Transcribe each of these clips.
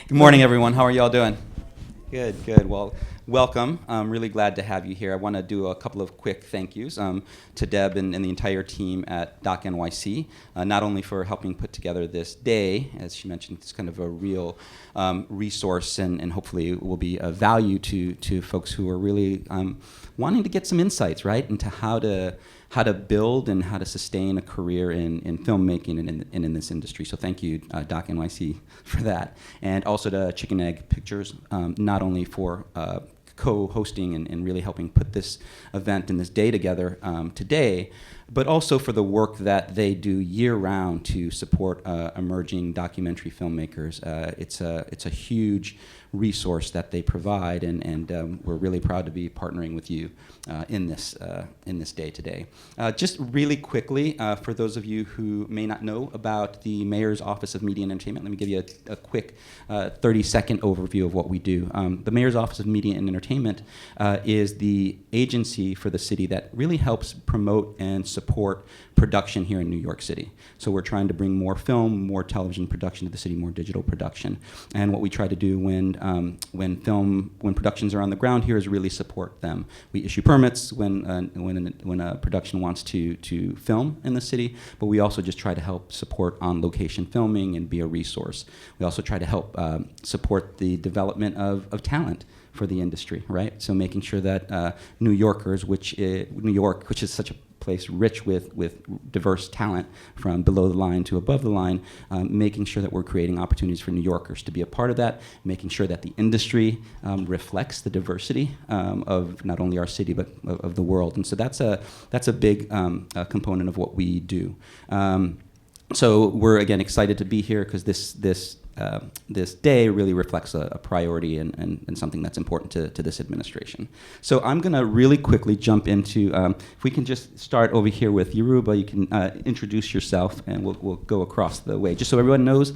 Good morning, everyone. How are you all doing? Good, good. Well, welcome. I'm really glad to have you here. I want to do a couple of quick thank yous to Deb and the entire team at DOC NYC, not only for helping put together this day, as she mentioned, it's kind of a real resource and hopefully will be of value to folks who are really wanting to get some insights, right, into how to build and how to sustain a career in filmmaking and in this industry. So thank you, DOC NYC, for that. And also to Chicken Egg Pictures, not only for co-hosting and really helping put this event and this day together today, but also for the work that they do year-round to support emerging documentary filmmakers. It's a huge resource that they provide, and we're really proud to be partnering with you in this day today. Just really quickly, for those of you who may not know about the Mayor's Office of Media and Entertainment, let me give you a quick 30-second overview of what we do. The Mayor's Office of Media and Entertainment is the agency for the city that really helps promote and support production here in New York City. So we're trying to bring more film, more television production to the city, more digital production. And what we try to do when productions are on the ground here is really support them. We issue permits when a production wants to film in the city, but we also just try to help support on-location filming and be a resource. We also try to help support the development of talent for the industry, right? So making sure that New Yorkers, which is such a place rich with diverse talent from below the line to above the line, making sure that we're creating opportunities for New Yorkers to be a part of that, making sure that the industry reflects the diversity of not only our city but of the world. And so that's a big component of what we do. So we're again excited to be here because this day really reflects a priority and something that's important to this administration. So I'm going to really quickly jump into, if we can just start over here with Yoruba, you can introduce yourself and we'll go across the way, just so everyone knows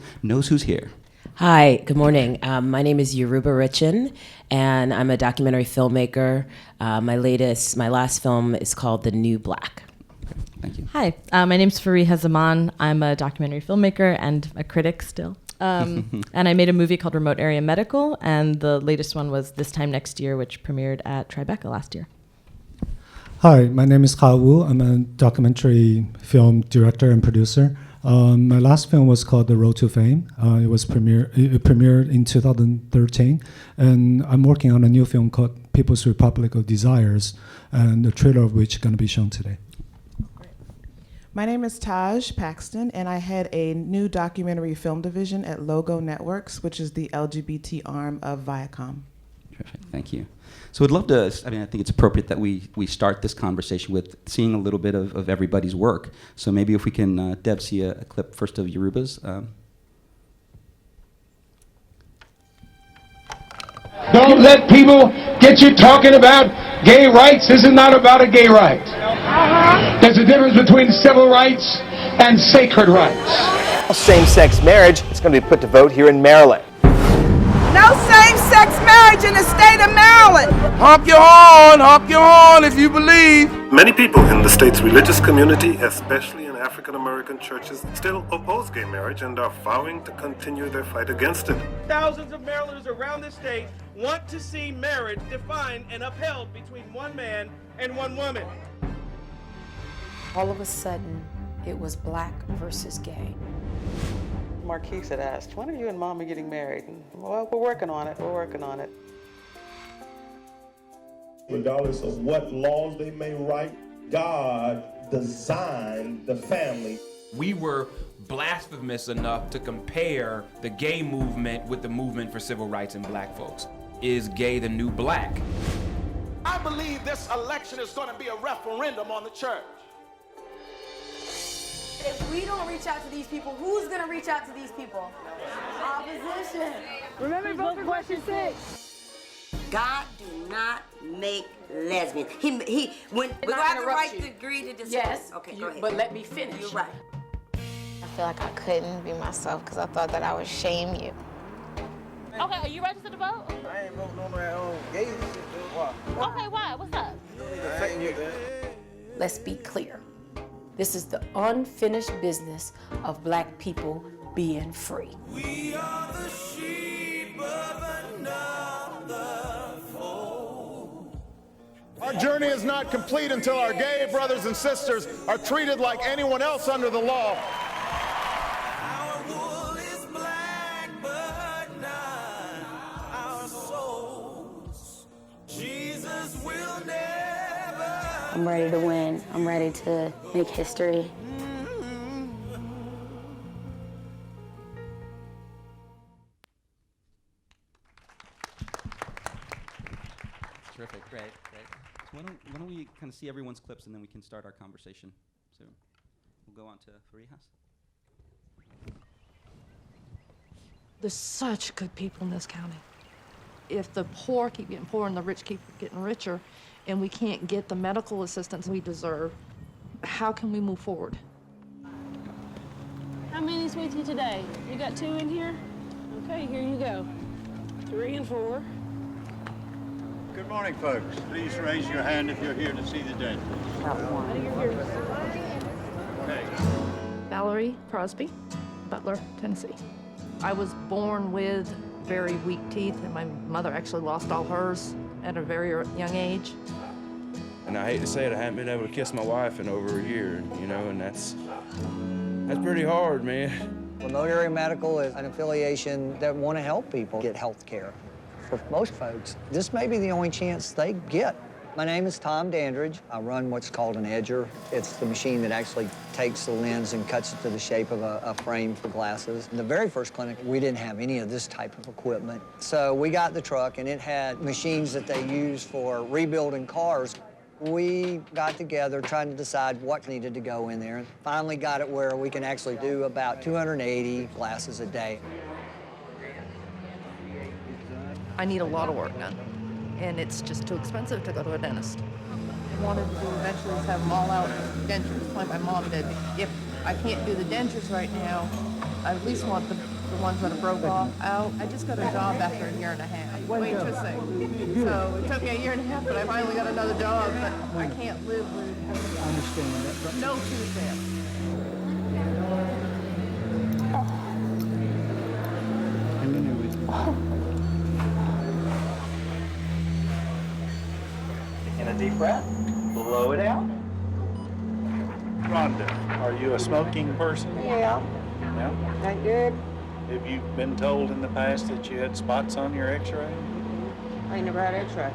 who's here. Hi, good morning. My name is Yoruba Richen, and I'm a documentary filmmaker. My last film is called The New Black. Thank you. Hi, my name's Farihah Zaman. I'm a documentary filmmaker and a critic still. And I made a movie called Remote Area Medical, and the latest one was This Time Next Year, which premiered at Tribeca last year. Hi, my name is Hao Wu. I'm a documentary film director and producer. My last film was called The Road to Fame. It premiered in 2013, and I'm working on a new film called People's Republic of Desires, and the trailer of which is going to be shown today. My name is Taj Paxton, and I head a new documentary film division at Logo Networks, which is the LGBT arm of Viacom. Perfect, thank you. So I'd love to, I think it's appropriate that we start this conversation with seeing a little bit of everybody's work. So maybe if we can, Deb, see a clip first of Yoruba's. Don't let people get you talking about gay rights. This is not about a gay right. There's a difference between civil rights and sacred rights. Same-sex marriage is going to be put to vote here in Maryland. No same-sex marriage in the state of Maryland. Honk your horn if you believe. Many people in the state's religious community, especially in African American churches, still oppose gay marriage and are vowing to continue their fight against it. Thousands of Marylanders around the state want to see marriage defined and upheld between one man and one woman. All of a sudden, it was black versus gay. Marquise had asked, when are you and Mom getting married? And, well, we're working on it. Regardless of what laws they may write, God designed the family. We were blasphemous enough to compare the gay movement with the movement for civil rights and black folks. Is gay the new black? I believe this election is going to be a referendum on the church. If we don't reach out to these people, who's going to reach out to these people? Opposition. Remember, vote for question 6. God do not make lesbians. We have the right to agree to disagree. Yes. Okay, go ahead. But let me finish. You're right. I feel like I couldn't be myself because I thought that I would shame you. Okay, are you registered to vote? I ain't voting on my own gays. Why? Okay, why? What's up? Let's be clear. This is the unfinished business of black people being free. We are the sheep journey is not complete until our gay brothers and sisters are treated like anyone else under the law. I'm ready to win. I'm ready to make history. Terrific, great. So why don't we kind of see everyone's clips and then we can start our conversation. So we'll go on to Farihah. There's such good people in this county. If the poor keep getting poorer and the rich keep getting richer, and we can't get the medical assistance we deserve, how can we move forward? How many's with you today? You got 2 in here? Okay, here you go. 3 and 4. Good morning, folks. Please raise your hand if you're here to see the dentist. Valerie Crosby, Butler, Tennessee. I was born with very weak teeth, and my mother actually lost all hers at a very young age. And I hate to say it, I haven't been able to kiss my wife in over a year, you know, and that's pretty hard, man. Remote Area Medical is an affiliation that want to help people get health care. For most folks, this may be the only chance they get. My name is Tom Dandridge. I run what's called an edger. It's the machine that actually takes the lens and cuts it to the shape of a frame for glasses. In the very first clinic, we didn't have any of this type of equipment. So we got the truck, and it had machines that they use for rebuilding cars. We got together trying to decide what needed to go in there, and finally got it where we can actually do about 280 glasses a day. I need a lot of work done, and it's just too expensive to go to a dentist. I wanted to eventually have them all out dentures, like my mom did. If I can't do the dentures right now, I at least want the ones that are broke off out. I just got a job after a year and a half, waitressing. So it took me a year and a half, but I finally got another job, but I can't live with no tooth there. And a deep breath, blow it out. Rhonda, are you a smoking person? Yeah. Yeah? That good? Have you been told in the past that you had spots on your x-ray? I never had an x-ray.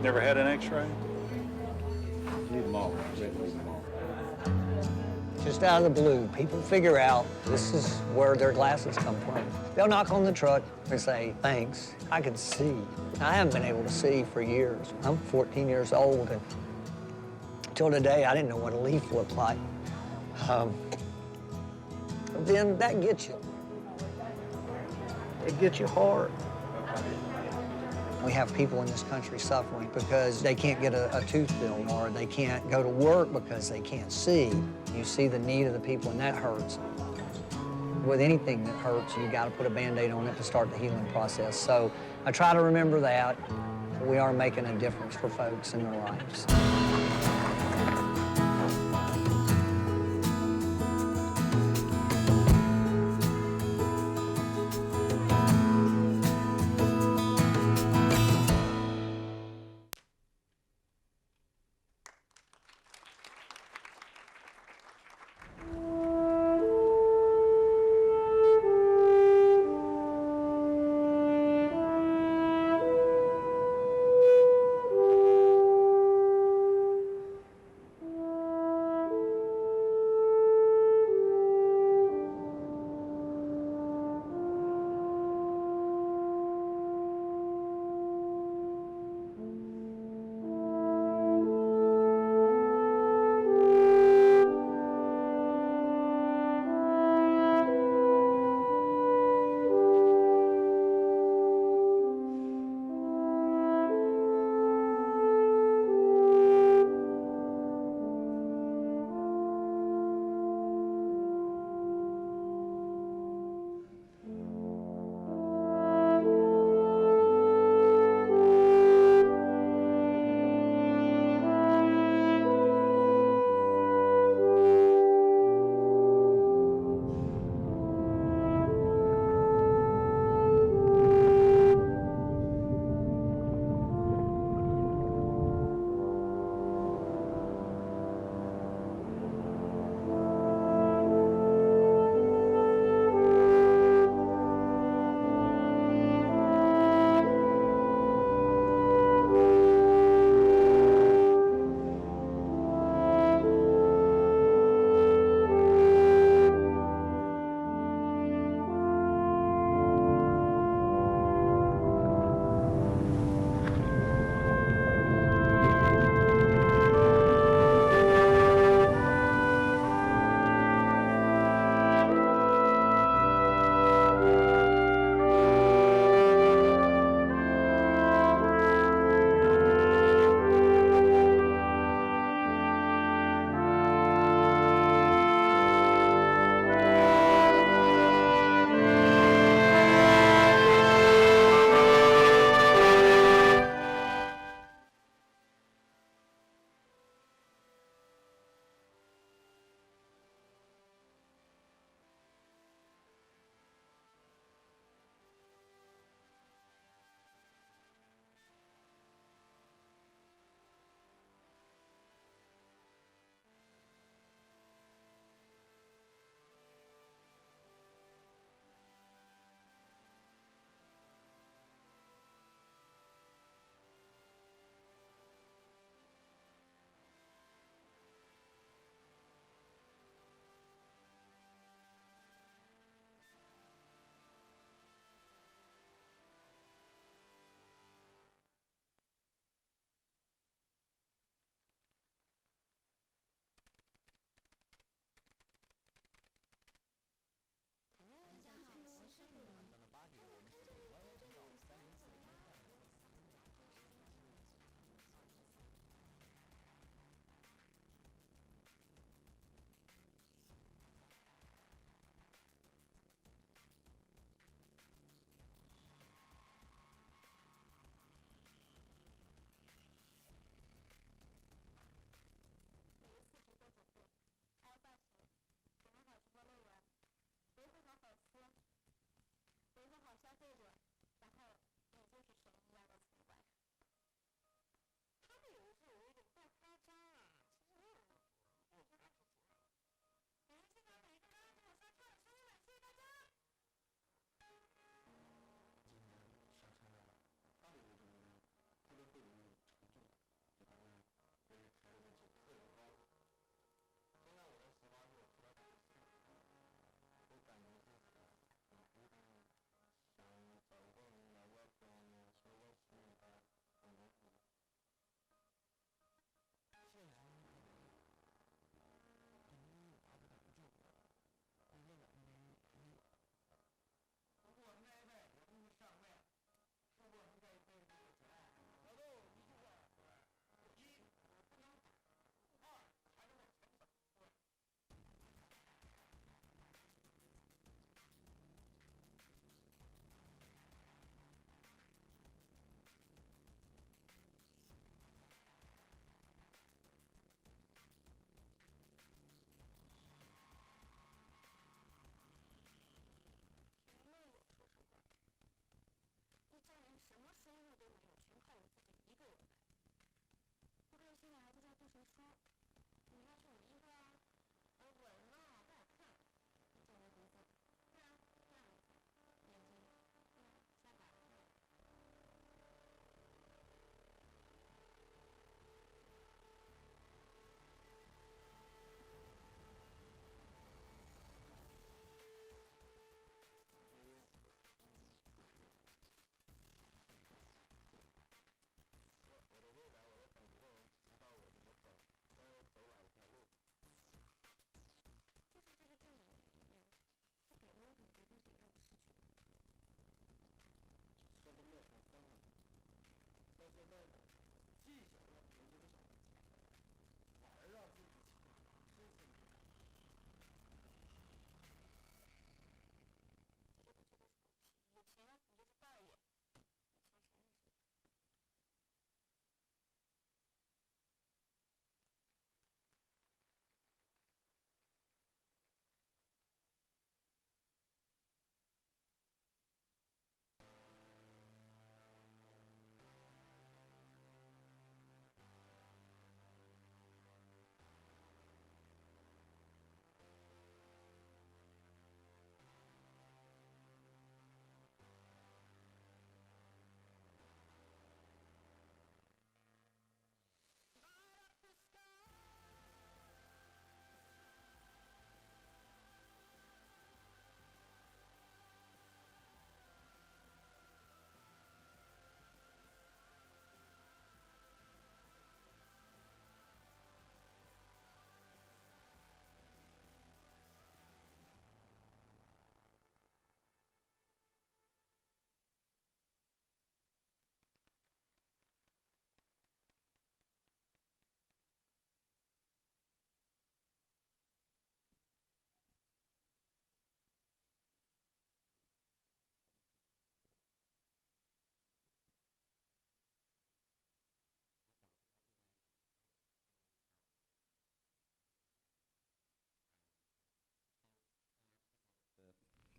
Never had an x-ray? Leave them all. Just out of the blue, people figure out this is where their glasses come from. They'll knock on the truck and say, thanks, I can see. I haven't been able to see for years. I'm 14 years old, and until today, I didn't know what a leaf looked like. Then that gets you. It gets you hard. We have people in this country suffering because they can't get a tooth filled, or they can't go to work because they can't see. You see the need of the people, and that hurts. With anything that hurts, you got to put a Band-Aid on it to start the healing process. So I try to remember that. We are making a difference for folks in their lives.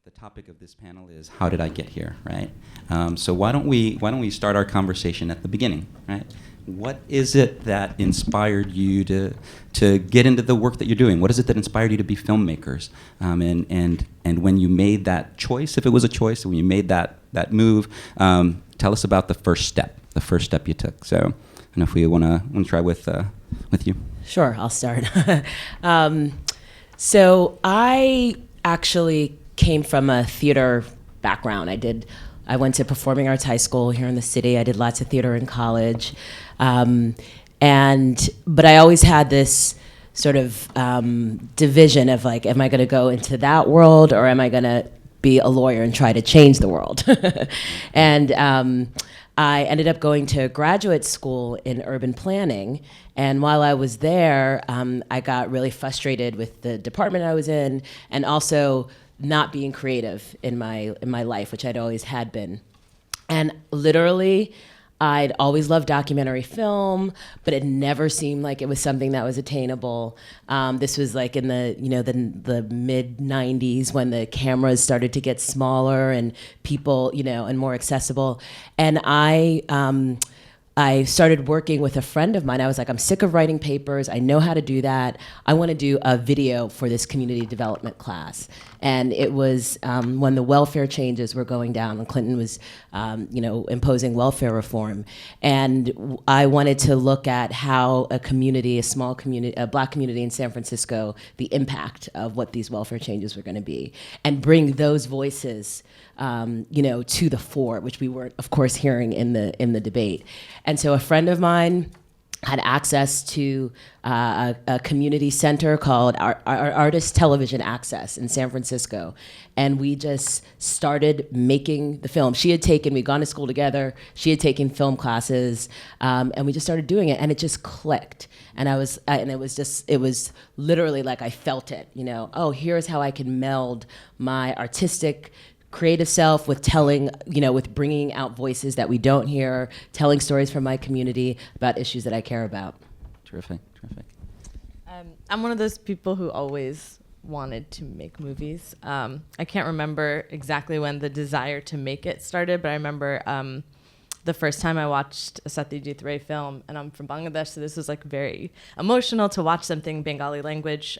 The topic of this panel is how did I get here, right? So why don't we start our conversation at the beginning, right? What is it that inspired you to get into the work that you're doing? What is it that inspired you to be filmmakers? And when you made that choice, if it was a choice, when you made that move, tell us about the first step you took. So, I don't know if we want to try with you. Sure, I'll start. So I actually came from a theater background. I went to Performing Arts High School here in the city. I did lots of theater in college. But I always had this sort of division of like, am I going to go into that world or am I going to be a lawyer and try to change the world? And I ended up going to graduate school in urban planning. And while I was there, I got really frustrated with the department I was in and also not being creative in my life, which I'd always had been. And literally, I'd always loved documentary film, but it never seemed like it was something that was attainable. This was like in the mid 90s when the cameras started to get smaller and people, and more accessible. And I started working with a friend of mine. I was like, I'm sick of writing papers. I know how to do that. I want to do a video for this community development class. And it was when the welfare changes were going down, when Clinton was, imposing welfare reform. And I wanted to look at how a small community, a Black community in San Francisco, the impact of what these welfare changes were going to be, and bring those voices to the fore, which we weren't, of course, hearing in the debate. And so a friend of mine had access to a community center called Artist Television Access in San Francisco. And we just started making the film. We'd gone to school together, she had taken film classes, and we just started doing it, and it just clicked. And it was literally like I felt it, here's how I can meld my artistic creative self with telling, with bringing out voices that we don't hear, telling stories from my community about issues that I care about. Terrific. I'm one of those people who always wanted to make movies. I can't remember exactly when the desire to make it started, but I remember the first time I watched a Satyajit Ray film, and I'm from Bangladesh, so this was like very emotional to watch something Bengali language,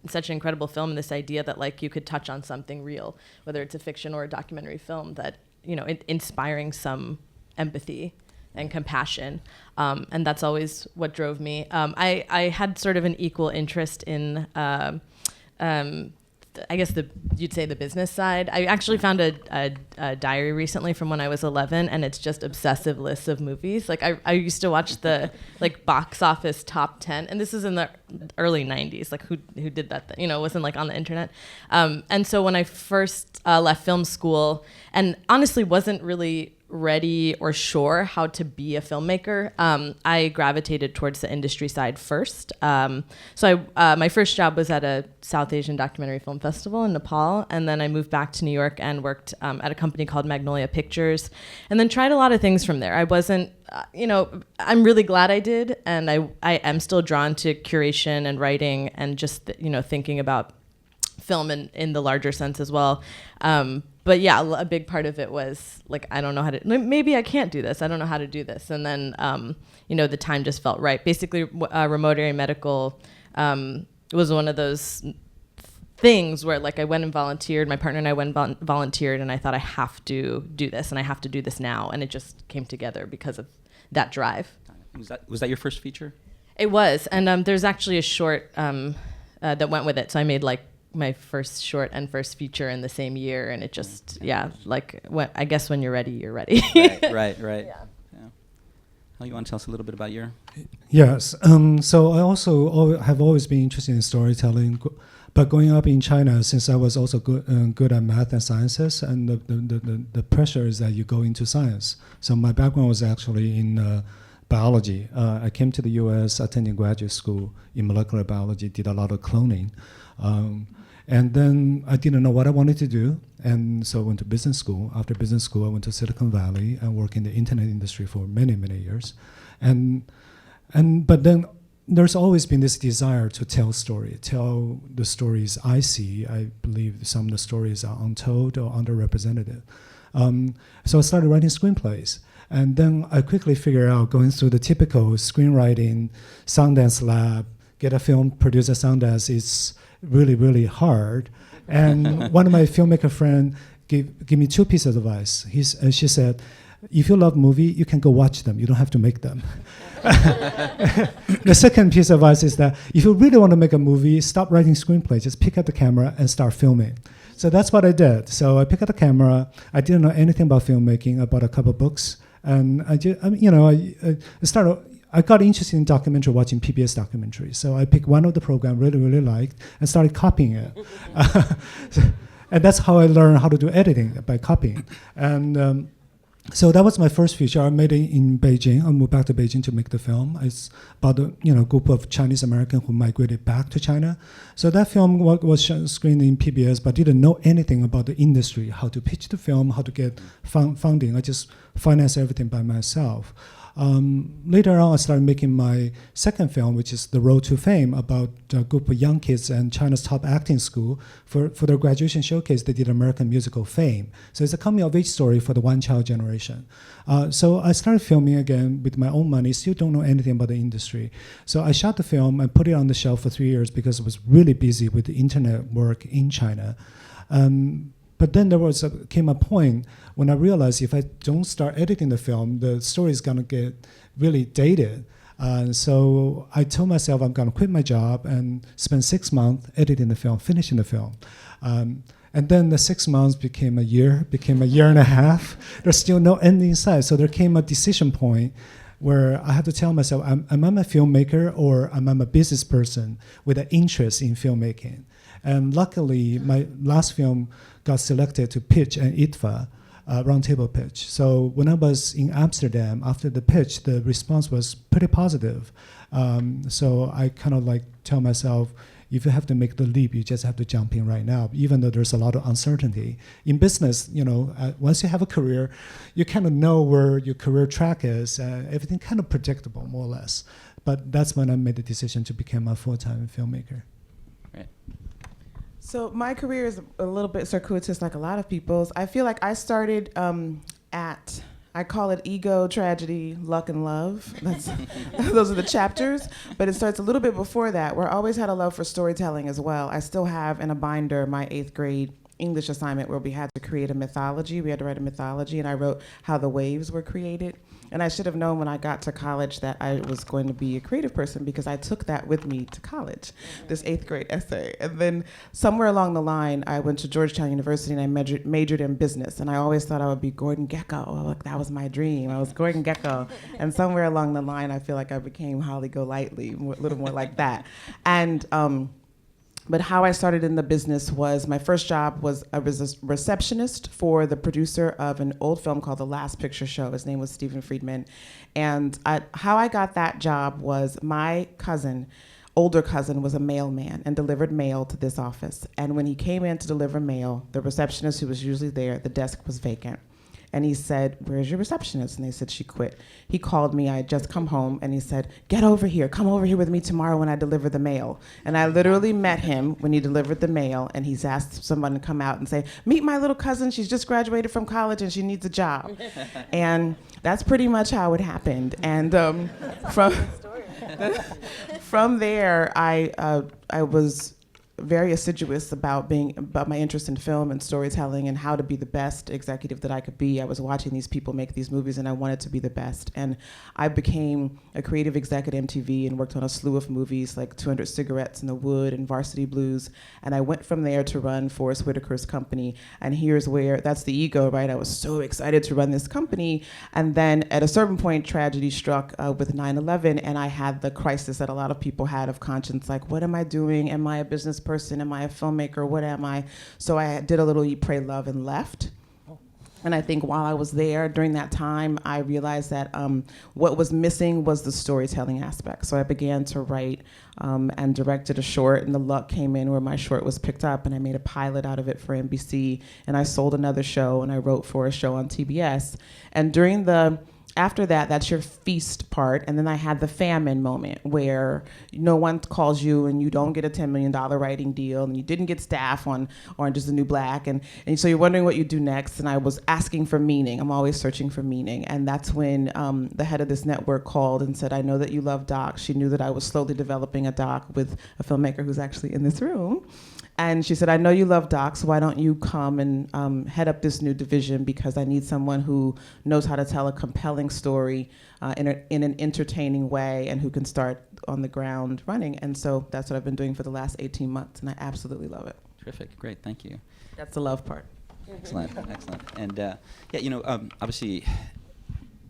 such an incredible film, and this idea that like you could touch on something real, whether it's a fiction or a documentary film, that, inspiring some empathy and compassion. And that's always what drove me. I had sort of an equal interest in, I guess you'd say the business side. I actually found a diary recently from when I was 11, and it's just obsessive lists of movies. Like I used to watch the like box office top 10, and this is in the early 90s. Like who did that? It wasn't like on the internet. And so when I first left film school, and honestly wasn't really ready or sure how to be a filmmaker, I gravitated towards the industry side first. So my first job was at a South Asian documentary film festival in Nepal, and then I moved back to New York and worked at a company called Magnolia Pictures, and then tried a lot of things from there. I wasn't, I'm really glad I did, and I am still drawn to curation and writing and just, thinking about film in the larger sense as well. But yeah, a big part of it was like, I don't know how to, maybe I can't do this. I don't know how to do this. And then, the time just felt right. Basically, remote area medical was one of those things where like I went and volunteered, my partner and I went and volunteered, and I thought I have to do this and I have to do this now. And it just came together because of that drive. Was that your first feature? It was. And there's actually a short that went with it. So I made like my first short and first feature in the same year, and it just I guess when you're ready, you're ready. Right. Yeah. How you want to tell us a little bit about your? Yes. So I also have always been interested in storytelling, but growing up in China, since I was also good at math and sciences, and the pressure is that you go into science. So my background was actually in biology. I came to the U.S. attending graduate school in molecular biology, did a lot of cloning. And then I didn't know what I wanted to do, and so I went to business school. After business school, I went to Silicon Valley and worked in the internet industry for many, many years. But then there's always been this desire to tell the stories I see. I believe some of the stories are untold or underrepresented. So I started writing screenplays. And then I quickly figured out, going through the typical screenwriting Sundance lab, get a film produced at Sundance is really, really hard. And one of my filmmaker friends gave me 2 pieces of advice. She said, if you love movie, you can go watch them. You don't have to make them. The second piece of advice is that if you really want to make a movie, stop writing screenplays. Just pick up the camera and start filming. So that's what I did. So I picked up the camera. I didn't know anything about filmmaking. I bought a couple books, and I got interested in documentary, watching PBS documentaries. So I picked one of the program really, really liked and started copying it. And that's how I learned how to do editing, by copying. And so that was my first feature. I made it in Beijing. I moved back to Beijing to make the film. It's about a group of Chinese Americans who migrated back to China. So that film was screened in PBS, but didn't know anything about the industry, how to pitch the film, how to get funding. I just financed everything by myself. Later on, I started making my second film, which is The Road to Fame, about a group of young kids and China's top acting school. For their graduation showcase, they did American musical Fame. So it's a coming-of-age story for the one-child generation. So I started filming again with my own money, still don't know anything about the industry. So I shot the film and put it on the shelf for 3 years because I was really busy with the internet work in China. But then came a point when I realized if I don't start editing the film, the story is going to get really dated. So I told myself I'm going to quit my job and spend 6 months editing the film, finishing the film. And then the 6 months became a year and a half. There's still no end in sight. So there came a decision point where I had to tell myself, am I a filmmaker or am I a business person with an interest in filmmaking? And luckily, my last film got selected to pitch an ITFA roundtable pitch. So when I was in Amsterdam, after the pitch, the response was pretty positive. So I kind of tell myself, if you have to make the leap, you just have to jump in right now, even though there's a lot of uncertainty. In business, once you have a career, you kind of know where your career track is. Everything kind of predictable, more or less. But that's when I made the decision to become a full-time filmmaker. Right. So my career is a little bit circuitous, like a lot of people's. I feel like I started I call it ego, tragedy, luck, and love. Those are the chapters. But it starts a little bit before that, where I always had a love for storytelling as well. I still have in a binder my 8th grade English assignment where we had to create a mythology. We had to write a mythology, and I wrote how the waves were created. And I should have known when I got to college that I was going to be a creative person because I took that with me to college, this 8th grade essay. And then somewhere along the line, I went to Georgetown University and I majored in business. And I always thought I would be Gordon Gekko. Like, that was my dream. I was Gordon Gekko. And somewhere along the line, I feel like I became Holly Golightly, a little more like that. And but how I started in the business was, my first job was I was a receptionist for the producer of an old film called The Last Picture Show. His name was Stephen Friedman. And how I got that job was my older cousin was a mailman and delivered mail to this office. And when he came in to deliver mail, the receptionist who was usually there, the desk was vacant. And he said, "Where's your receptionist?" And they said, "She quit." He called me, I had just come home, and he said, "Get over here, come over here with me tomorrow when I deliver the mail." And I literally met him when he delivered the mail, and he's asked someone to come out and say, "Meet my little cousin, she's just graduated from college and she needs a job." And that's pretty much how it happened. And from there, I was very assiduous about my interest in film and storytelling and how to be the best executive that I could be. I was watching these people make these movies and I wanted to be the best. And I became a creative exec at MTV and worked on a slew of movies like 200 Cigarettes in the Wood and Varsity Blues. And I went from there to run Forrest Whitaker's company. And here's where, that's the ego, right? I was so excited to run this company. And then at a certain point, tragedy struck with 9/11, and I had the crisis that a lot of people had of conscience, like, what am I doing? Am I a business person? Am I a filmmaker? What am I? So I did a little Eat, Pray, Love, and left. And I think while I was there, during that time, I realized that what was missing was the storytelling aspect. So I began to write and directed a short, and the luck came in where my short was picked up, and I made a pilot out of it for NBC, and I sold another show, and I wrote for a show on TBS. And during the after that, that's your feast part. And then I had the famine moment where no one calls you and you don't get a $10 million writing deal and you didn't get staff on Orange is the New Black. And so you're wondering what you do next. And I was asking for meaning. I'm always searching for meaning. And that's when the head of this network called and said, I know that you love docs. She knew that I was slowly developing a doc with a filmmaker who's actually in this room. And she said, I know you love docs, why don't you come and head up this new division, because I need someone who knows how to tell a compelling story in an entertaining way and who can start on the ground running. And so that's what I've been doing for the last 18 months, and I absolutely love it. Terrific, great, thank you. That's the love part. Excellent, excellent. And obviously,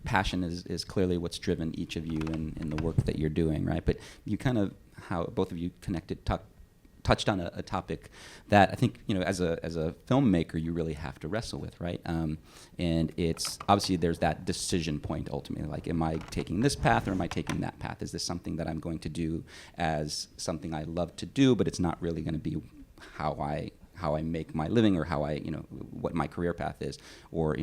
passion is clearly what's driven each of you in the work that you're doing, right? But you kind of, how both of you touched on a topic that I think, as a filmmaker, you really have to wrestle with, right? And it's obviously there's that decision point ultimately, like, am I taking this path or am I taking that path? Is this something that I'm going to do as something I love to do, but it's not really going to be how I make my living, or how I, what my career path is, or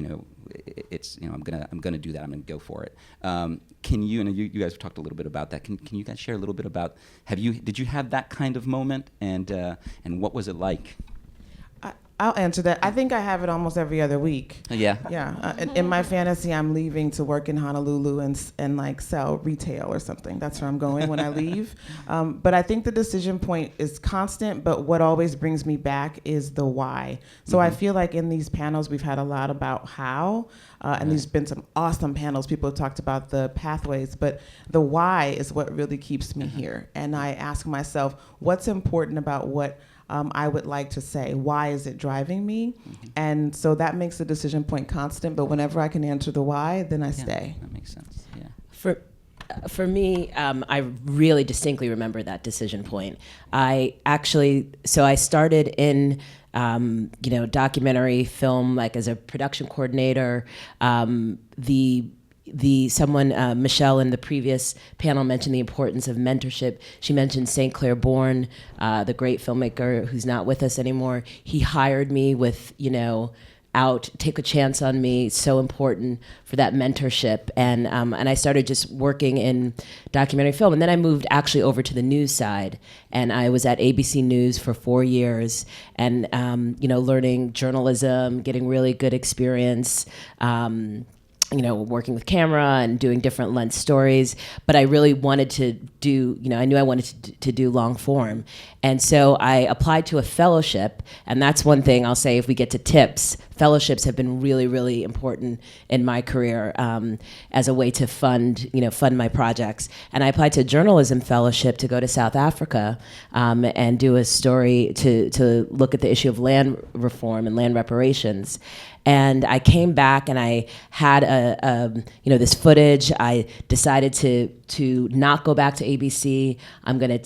it's I'm gonna do that. I'm gonna go for it. Can you? And you guys talked a little bit about that. Can you guys share a little bit about? Did you have that kind of moment, and what was it like? I'll answer that. I think I have it almost every other week. Yeah. Yeah. In my fantasy, I'm leaving to work in Honolulu and like sell retail or something. That's where I'm going when I leave. But I think the decision point is constant, but what always brings me back is the why. So I feel like in these panels, we've had a lot about how, and there's been some awesome panels. People have talked about the pathways, but the why is what really keeps me here. And I ask myself, what's important about what I would like to say? Why is it driving me? And so that makes the decision point constant, but whenever I can answer the why, then I stay. That makes sense, yeah. For me, I really distinctly remember that decision point. I started in documentary film, like as a production coordinator. Michelle in the previous panel mentioned the importance of mentorship. She mentioned St. Clair Bourne, the great filmmaker who's not with us anymore. He hired me with, take a chance on me. It's so important for that mentorship. And I started just working in documentary film. And then I moved actually over to the news side. And I was at ABC News for 4 years and, learning journalism, getting really good experience, working with camera and doing different lens stories, but I really wanted to do, I knew I wanted to do long form. And so I applied to a fellowship, and that's one thing I'll say if we get to tips, fellowships have been really, really important in my career as a way to fund my projects. And I applied to a journalism fellowship to go to South Africa and do a story to look at the issue of land reform and land reparations. And I came back and I had this footage. I decided to not go back to ABC. I'm gonna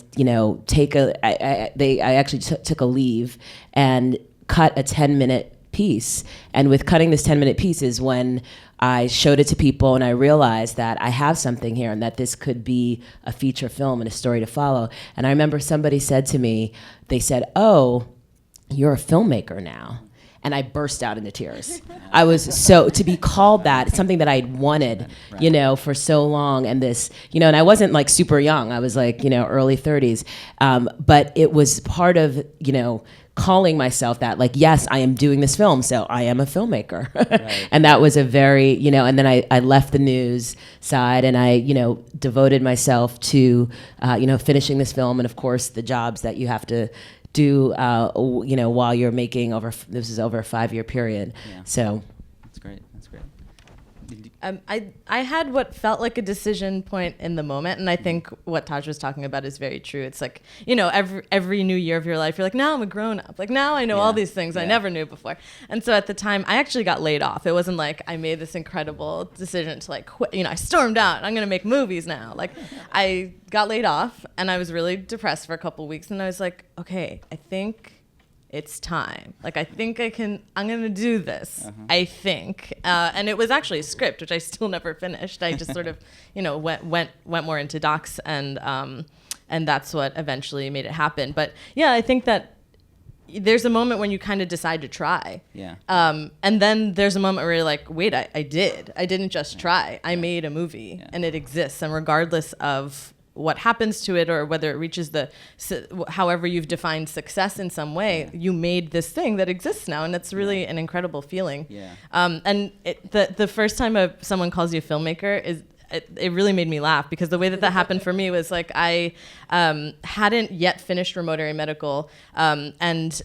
I actually took a leave and cut a 10-minute piece. And with cutting this 10-minute piece is when I showed it to people and I realized that I have something here and that this could be a feature film and a story to follow. And I remember somebody said to me, they said, "Oh, you're a filmmaker now." And I burst out into tears. I was to be called that, it's something that I'd wanted, for so long. And this, and I wasn't like super young. I was like, early 30s. But it was part of, calling myself that, like, yes, I am doing this film, so I am a filmmaker. Right. And that was a very, and then I left the news side and I, devoted myself to, finishing this film. And of course, the jobs that you have to do, while you're making this is over a 5-year period. Yeah. So that's great. That's great. I had what felt like a decision point in the moment, and I think what Taj was talking about is very true. It's like, every new year of your life, you're like, now I'm a grown up. Like, now I know all these things I never knew before. And so at the time, I actually got laid off. It wasn't like I made this incredible decision to like quit. I stormed out. I'm going to make movies now. Like, I got laid off, and I was really depressed for a couple of weeks, and I was like, okay, I think it's time. Like, I think I'm going to do this, I think. And it was actually a script, which I still never finished. I just sort of, went more into docs, and that's what eventually made it happen. But yeah, I think that there's a moment when you kind of decide to try. Yeah. And then there's a moment where you're like, wait, I didn't just try. I made a movie and it exists. And regardless of what happens to it or whether it reaches however you've defined success in some way, you made this thing that exists now. And it's really an incredible feeling. Yeah. And the first time someone calls you a filmmaker it really made me laugh, because the way that happened for me was like I hadn't yet finished remote area medical, and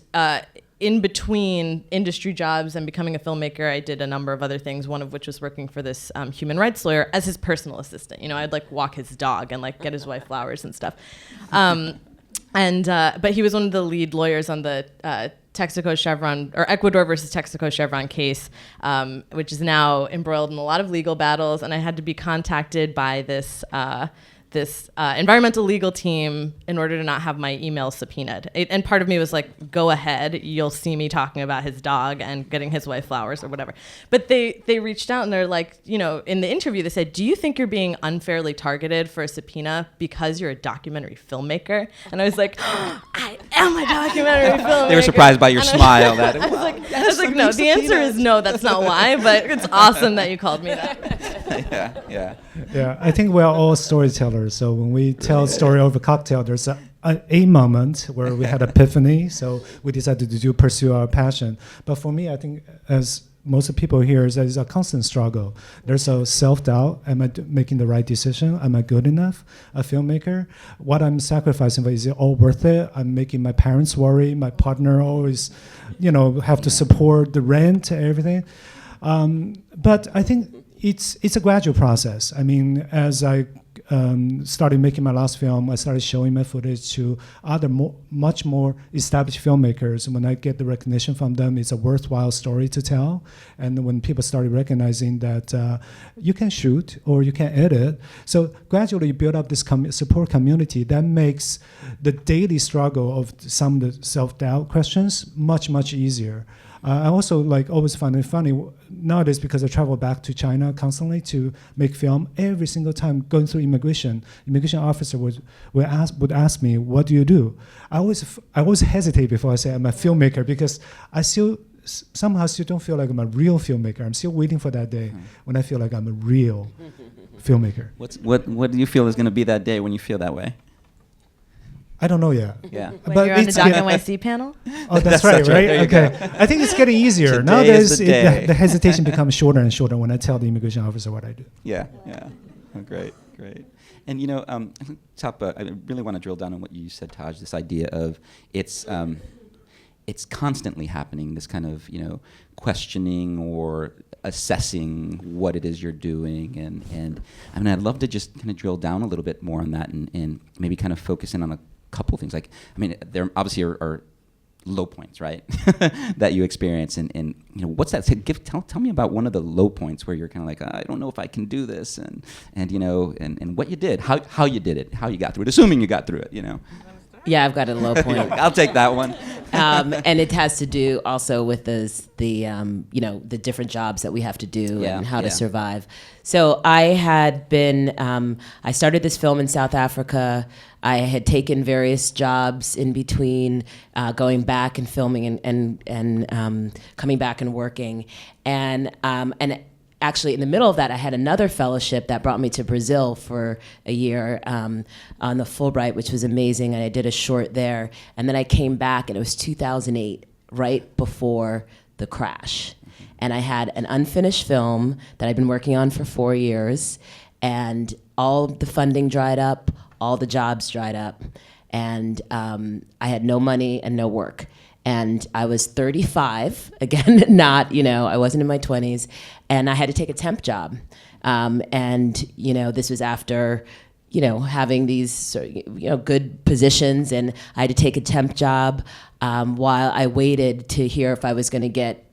in between industry jobs and becoming a filmmaker, I did a number of other things, one of which was working for this human rights lawyer as his personal assistant. You know, I'd like walk his dog and like get his wife flowers and stuff. But he was one of the lead lawyers on the Texaco Chevron, or Ecuador versus Texaco Chevron case, which is now embroiled in a lot of legal battles. And I had to be contacted by this environmental legal team in order to not have my email subpoenaed. And part of me was like, go ahead, you'll see me talking about his dog and getting his wife flowers or whatever. But they reached out and they're like, you know, in the interview they said, do you think you're being unfairly targeted for a subpoena because you're a documentary filmmaker? And I was like, I am a documentary filmmaker. They were surprised by your smile. I was like, no, the answer is no, that's not why, but it's awesome that you called me that. Yeah, I think we are all storytellers. So when we tell a story over cocktail, there's a moment where we had epiphany. So we decided to pursue our passion. But for me, I think as most of people here, there's a constant struggle. There's a self-doubt. Am I making the right decision? Am I good enough a filmmaker? What I'm sacrificing for, is it all worth it? I'm making my parents worry. My partner always, have to support the rent and everything. But I think it's a gradual process. I mean, as I started making my last film, I started showing my footage to other much more established filmmakers. When I get the recognition from them, it's a worthwhile story to tell. And when people started recognizing that you can shoot or you can edit, so gradually you build up this support community that makes the daily struggle of some of the self-doubt questions much, much easier. I also always find it funny nowadays, because I travel back to China constantly to make film. Every single time going through immigration officer would ask me, "What do you do?" I always hesitate before I say I'm a filmmaker, because I somehow still don't feel like I'm a real filmmaker. I'm still waiting for that day when I feel like I'm a real filmmaker. What do you feel is going to be that day when you feel that way? I don't know yet. Yeah. When you're on the DOC NYC panel? Oh, that's right. Okay. I think it's getting easier. Nowadays, the hesitation becomes shorter and shorter when I tell the immigration officer what I do. Yeah. Oh, great. And I really want to drill down on what you said, Taj. This idea of it's constantly happening. This kind of questioning or assessing what it is you're doing, and I mean, I'd love to just kind of drill down a little bit more on that, and maybe kind of focus in on a couple things. Like, I mean, there obviously are low points, right, that you experience, and what's that? Tell me about one of the low points where you're kind of like, I don't know if I can do this, and what you did, how you did it, how you got through it, assuming you got through it, Yeah, I've got a low point. I'll take that one. And it has to do also with the different jobs that we have to do and how to survive. So I had been, I started this film in South Africa. I had taken various jobs in between, going back and filming and coming back and working. And actually, in the middle of that, I had another fellowship that brought me to Brazil for a year on the Fulbright, which was amazing, and I did a short there. And then I came back, and it was 2008, right before the crash. And I had an unfinished film that I'd been working on for 4 years, and all the funding dried up, all the jobs dried up, and I had no money and no work. And I was 35, again, not, I wasn't in my 20s, and I had to take a temp job. And, this was after, having these, good positions, and I had to take a temp job while I waited to hear if I was going to get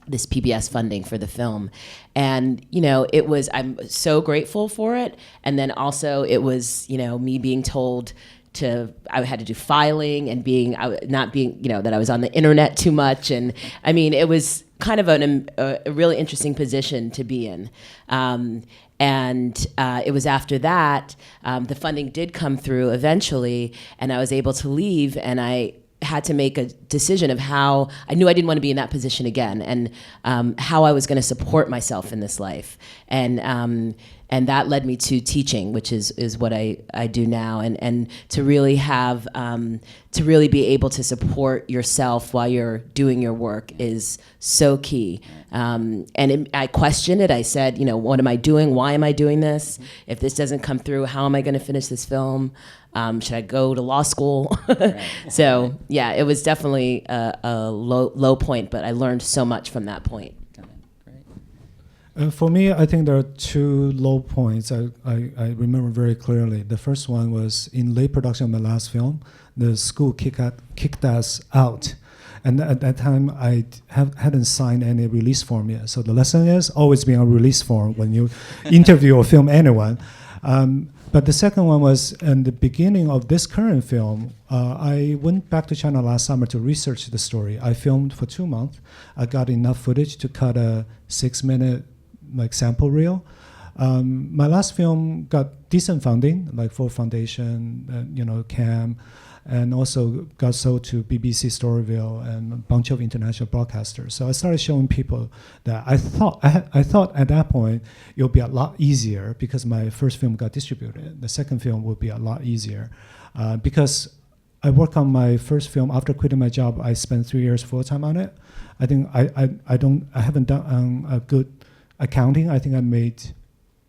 this PBS funding for the film. And, I'm so grateful for it. And then also it was, me being told I had to do filing and not being, that I was on the internet too much. And I mean, it was kind of a really interesting position to be in. And it was after that, the funding did come through eventually, and I was able to leave, and I had to make a decision of how I knew I didn't want to be in that position again, and how I was going to support myself in this life, and that led me to teaching, which is what I do now, and to really have to really be able to support yourself while you're doing your work is so key. I questioned it. I said, what am I doing? Why am I doing this? If this doesn't come through, how am I going to finish this film? Should I go to law school? So yeah, it was definitely a low point, but I learned so much from that point. For me, I think there are two low points I remember very clearly. The first one was in late production of my last film. The school kicked us out. And at that time, I hadn't signed any release form yet. So the lesson is always be on release form when you interview or film anyone. But the second one was in the beginning of this current film. I went back to China last summer to research the story. I filmed for 2 months. I got enough footage to cut a 6-minute sample reel. My last film got decent funding, like Ford Foundation, CAM, and also got sold to BBC Storyville and a bunch of international broadcasters. So I started showing people that I thought at that point it would be a lot easier because my first film got distributed. The second film would be a lot easier because I worked on my first film after quitting my job. I spent 3 years full time on it. I think I haven't done a good accounting. I think I made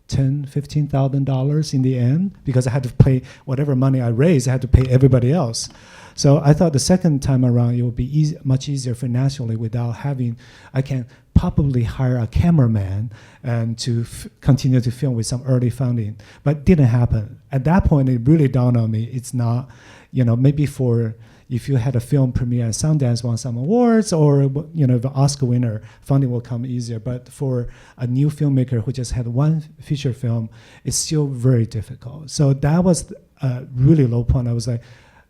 $10,000-$15,000 in the end because I had to pay whatever money I raised. I had to pay everybody else. So I thought the second time around it would be much easier financially without having. I can probably hire a cameraman and to continue to film with some early funding, but it didn't happen. At that point, it really dawned on me. It's not, maybe for. If you had a film premiere at Sundance, won some awards, or the Oscar winner, funding will come easier. But for a new filmmaker who just had one feature film, it's still very difficult. So that was a really low point. I was like,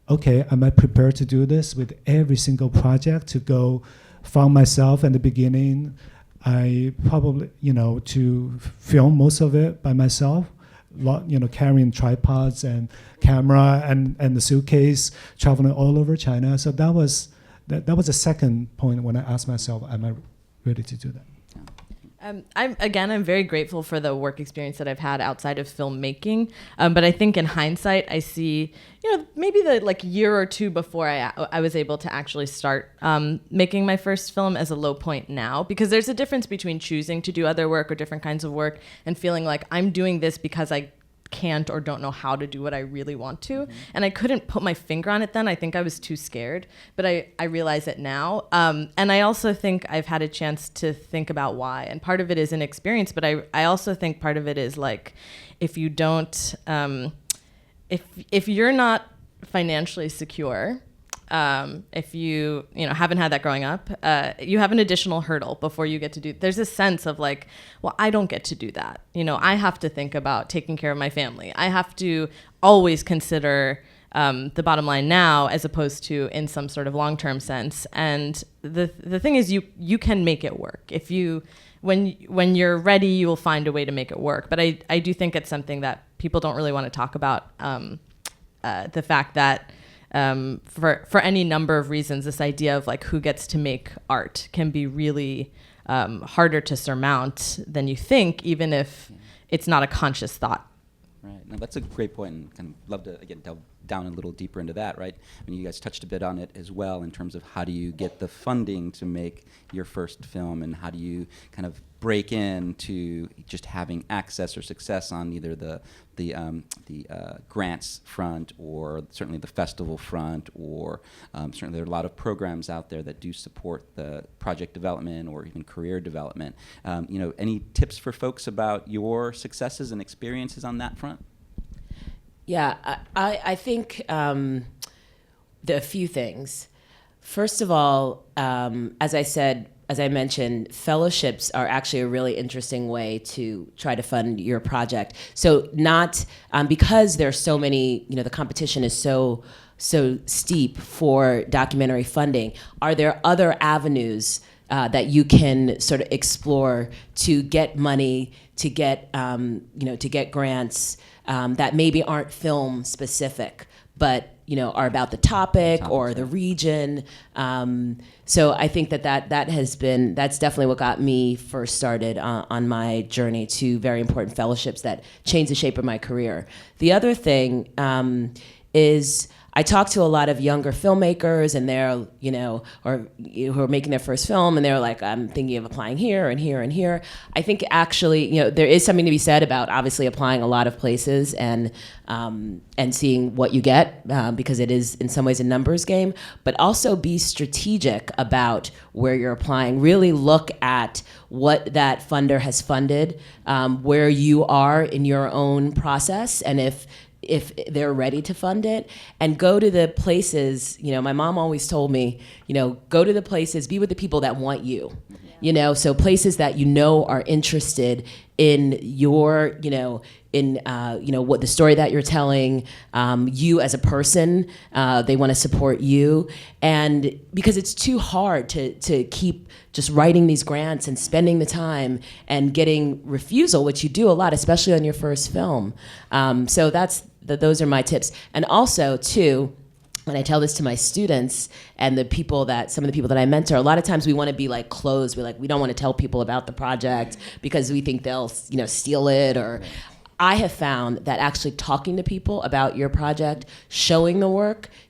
okay, am I prepared to do this with every single project to go from myself in the beginning? I probably, to film most of it by myself. Carrying tripods and camera and the suitcase, traveling all over China. So that was the second point when I asked myself, am I ready to do that? I'm very grateful for the work experience that I've had outside of filmmaking. But I think in hindsight, I see, maybe the year or two before I was able to actually start making my first film as a low point now, because there's a difference between choosing to do other work or different kinds of work and feeling like I'm doing this because I can't or don't know how to do what I really want to. Mm-hmm. And I couldn't put my finger on it then. I think I was too scared, but I realize it now. And I also think I've had a chance to think about why. And part of it is an experience, but I also think part of it is if you don't, if you're not financially secure, if you haven't had that growing up, you have an additional hurdle before you get to do. There's a sense of well, I don't get to do that. I have to think about taking care of my family. I have to always consider the bottom line now, as opposed to in some sort of long-term sense. And the thing is, you can make it work. If you when you're ready, you will find a way to make it work. But I do think it's something that people don't really want to talk about. The fact that. For any number of reasons, this idea of who gets to make art can be really harder to surmount than you think, even if it's not a conscious thought. Right. Now that's a great point, and kind of love to again delve down a little deeper into that. Right. I mean, you guys touched a bit on it as well in terms of how do you get the funding to make your first film, and how do you kind of break into just having access or success on either the grants front, or certainly the festival front, or certainly there are a lot of programs out there that do support the project development or even career development. Any tips for folks about your successes and experiences on that front? Yeah, I think there are a few things. First of all, as I mentioned, fellowships are actually a really interesting way to try to fund your project. So not because there's so many, the competition is so steep for documentary funding. Are there other avenues that you can sort of explore to get money, to get grants that maybe aren't film specific, but are about the topic or the region. So I think that's definitely what got me first started on my journey to very important fellowships that changed the shape of my career. The other thing is I talk to a lot of younger filmmakers, and they're, who are making their first film, and they're like, I'm thinking of applying here and here and here. I think actually, there is something to be said about obviously applying a lot of places and seeing what you get, because it is in some ways a numbers game, but also be strategic about where you're applying. Really look at what that funder has funded, where you are in your own process, and if they're ready to fund it, and go to the places, my mom always told me, go to the places, be with the people that want you, so places that are interested in your, what the story that you're telling, you as a person, they want to support you, and because it's too hard to keep just writing these grants and spending the time and getting refusal, which you do a lot, especially on your first film. So those are my tips. And also, too, when I tell this to my students and some of the people that I mentor, a lot of times we want to be like closed. We don't want to tell people about the project because we think they'll, steal it. Or I have found that actually talking to people about your project, showing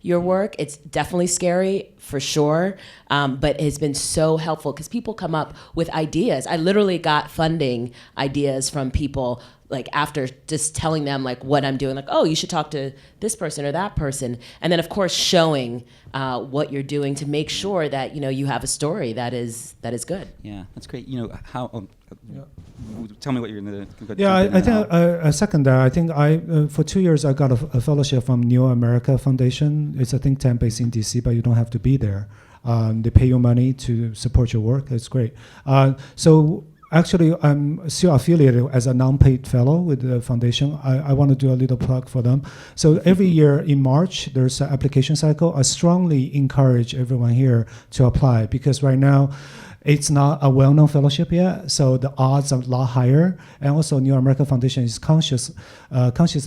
your work, it's definitely scary for sure, but it has been so helpful because people come up with ideas. I literally got funding ideas from people like after just telling them like what I'm doing, like, oh, you should talk to this person or that person. And then of course showing what you're doing to make sure that, you have a story that is good. Yeah, that's great. How, tell me what you're going to Yeah, I think I second that. I think for 2 years I got a fellowship from New America Foundation. It's a think tank based in DC, but you don't have to be there. They pay you money to support your work. It's great. So actually, I'm still affiliated as a non-paid fellow with the foundation. I want to do a little plug for them. So every year in March, there's an application cycle. I strongly encourage everyone here to apply because right now, it's not a well-known fellowship yet, so the odds are a lot higher. And also, New American Foundation is consciously